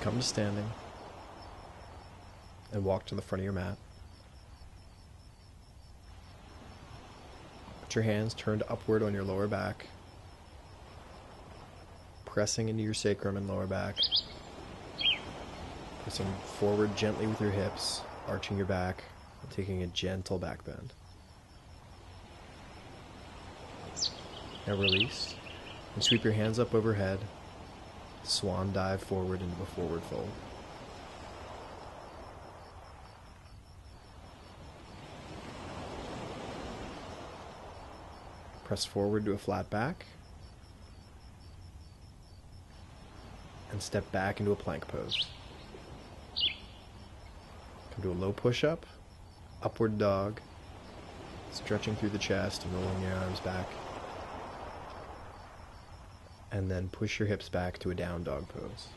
come to standing and walk to the front of your mat. Put your hands turned upward on your lower back, pressing into your sacrum and lower back. Pressing forward gently with your hips, arching your back, and taking a gentle back bend. Now release, and sweep your hands up overhead. Swan dive forward into a forward fold. Press forward to a flat back, and step back into a plank pose. Come to a low push-up, upward dog, stretching through the chest and rolling your arms back. And then push your hips back to a down dog pose.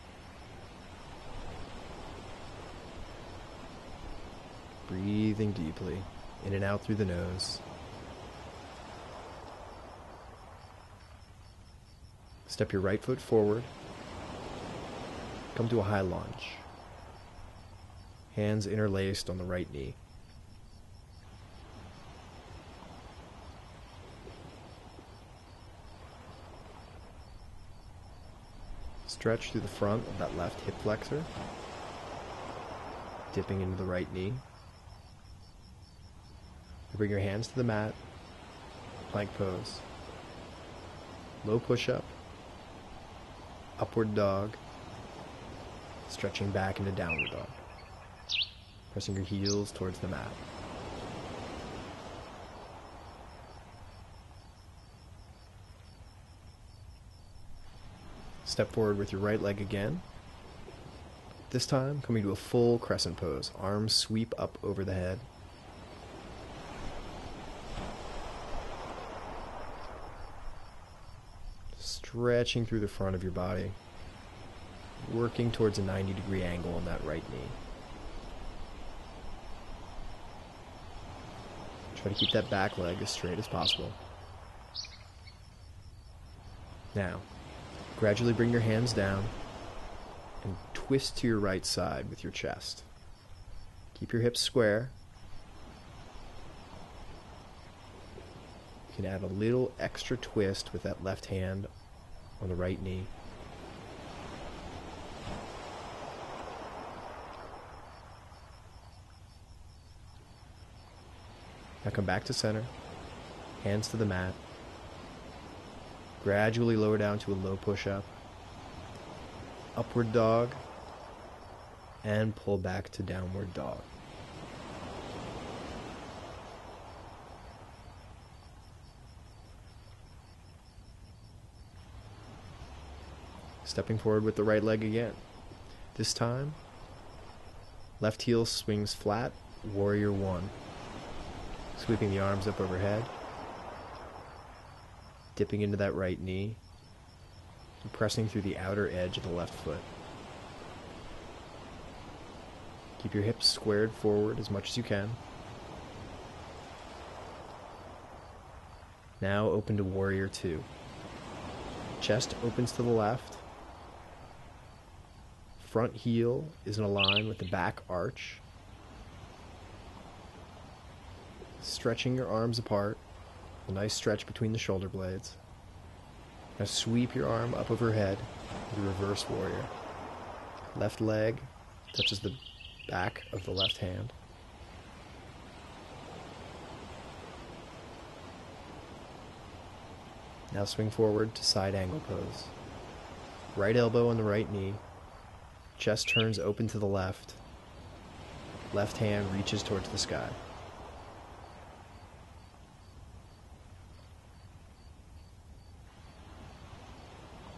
Breathing deeply, in and out through the nose. Step your right foot forward. Come to a high lunge. Hands interlaced on the right knee. Stretch through the front of that left hip flexor, dipping into the right knee. Bring your hands to the mat, plank pose, low push-up, upward dog, stretching back into downward dog, pressing your heels towards the mat. Step forward with your right leg again. This time, coming to a full crescent pose. Arms sweep up over the head. Stretching through the front of your body. Working towards a 90-degree angle on that right knee. Try to keep that back leg as straight as possible. Now, gradually bring your hands down and twist to your right side with your chest. Keep your hips square. You can add a little extra twist with that left hand on the right knee. Now come back to center, hands to the mat. Gradually lower down to a low push-up, upward dog, and pull back to downward dog. Stepping forward with the right leg again. This time, left heel swings flat, warrior one. Sweeping the arms up overhead. Dipping into that right knee, and pressing through the outer edge of the left foot. Keep your hips squared forward as much as you can. Now open to warrior two. Chest opens to the left. Front heel is in a line with the back arch. Stretching your arms apart. A nice stretch between the shoulder blades. Now sweep your arm up overhead with a reverse warrior. Left leg touches the back of the left hand. Now swing forward to side angle pose. Right elbow on the right knee. Chest turns open to the left. Left hand reaches towards the sky.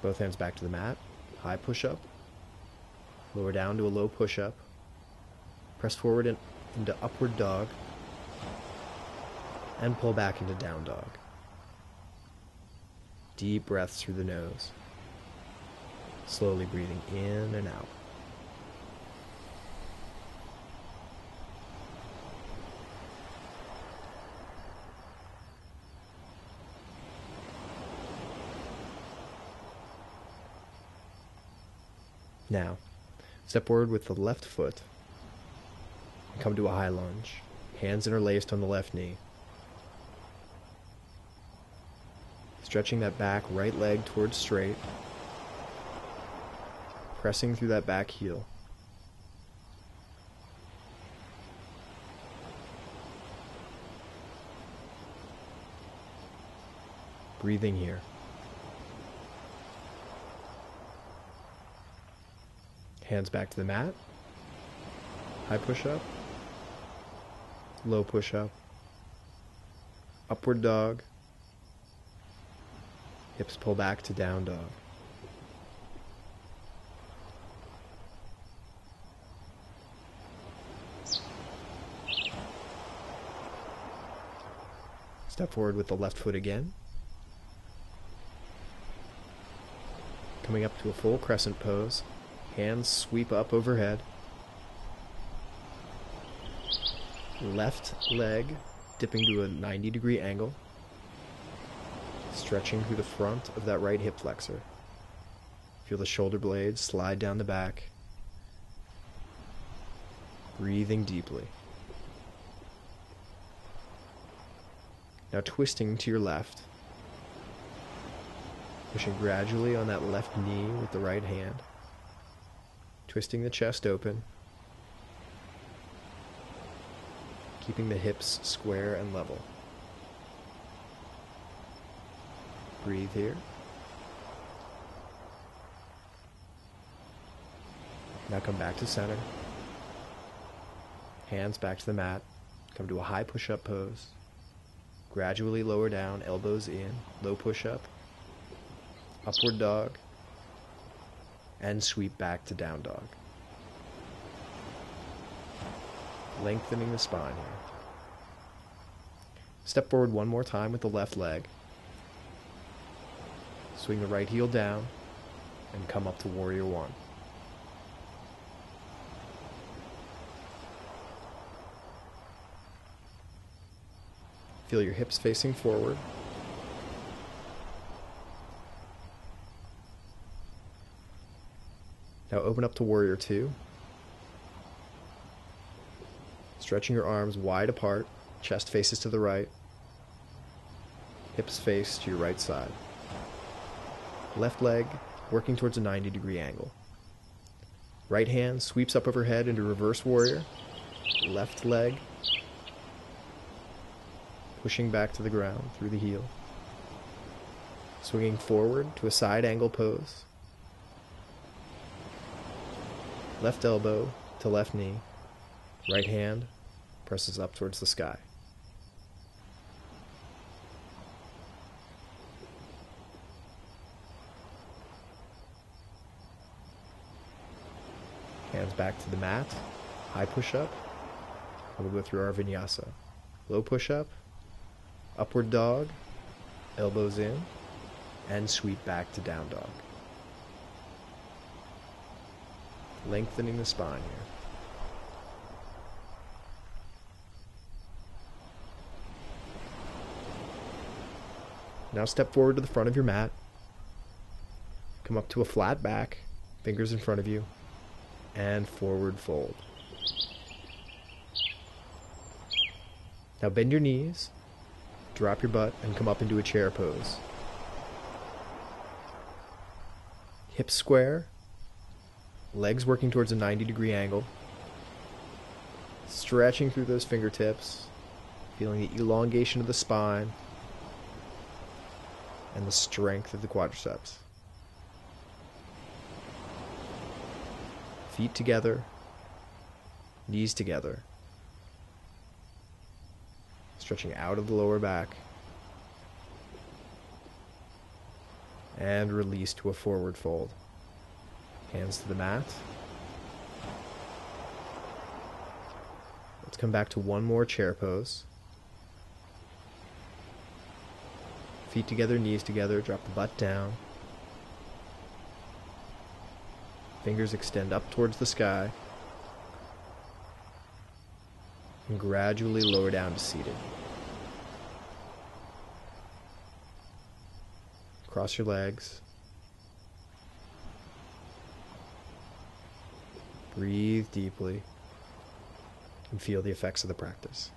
Both hands back to the mat. High push-up. Lower down to a low push-up. Press forward into upward dog. And pull back into down dog. Deep breaths through the nose. Slowly breathing in and out. Now, Step forward with the left foot and come to a high lunge. Hands interlaced on the left knee. Stretching that back right leg towards straight. Pressing through that back heel. Breathing here. Hands back to the mat. High push-up. Low push-up. Upward dog. Hips pull back to down dog. Step forward with the left foot again. Coming up to a full crescent pose. Hands sweep up overhead. Left leg dipping to a 90-degree angle. Stretching through the front of that right hip flexor. Feel the shoulder blades slide down the back. Breathing deeply. Now twisting to your left. Pushing gradually on that left knee with the right hand. Twisting the chest open. Keeping the hips square and level. Breathe here. Now come back to center. Hands back to the mat. Come to a high push-up pose. Gradually lower down, elbows in, low push-up, upward dog, and sweep back to down dog. Lengthening the spine here. Step forward one more time with the left leg. Swing the right heel down and come up to Warrior One. Feel your hips facing forward. Now open up to Warrior Two. Stretching your arms wide apart, chest faces to the right, hips face to your right side. Left leg working towards a 90-degree angle. Right hand sweeps up overhead into Reverse Warrior. Left leg pushing back to the ground through the heel. Swinging forward to a side angle pose. Left elbow to left knee. Right hand presses up towards the sky. Hands back to the mat. High push-up. We'll go through our vinyasa. Low push-up. Upward dog. Elbows in. And sweep back to down dog. Lengthening the spine here. Now step forward to the front of your mat. Come up to a flat back, fingers in front of you, and forward fold. Now bend your knees, drop your butt, and come up into a chair pose. Hips square, legs working towards a 90-degree angle, stretching through those fingertips, feeling the elongation of the spine, and the strength of the quadriceps. Feet together, knees together. Stretching out of the lower back. And release to a forward fold. Hands to the mat. Let's come back to one more chair pose. Feet together, knees together, drop the butt down. Fingers extend up towards the sky. And gradually lower down to seated. Cross your legs. Breathe deeply and feel the effects of the practice.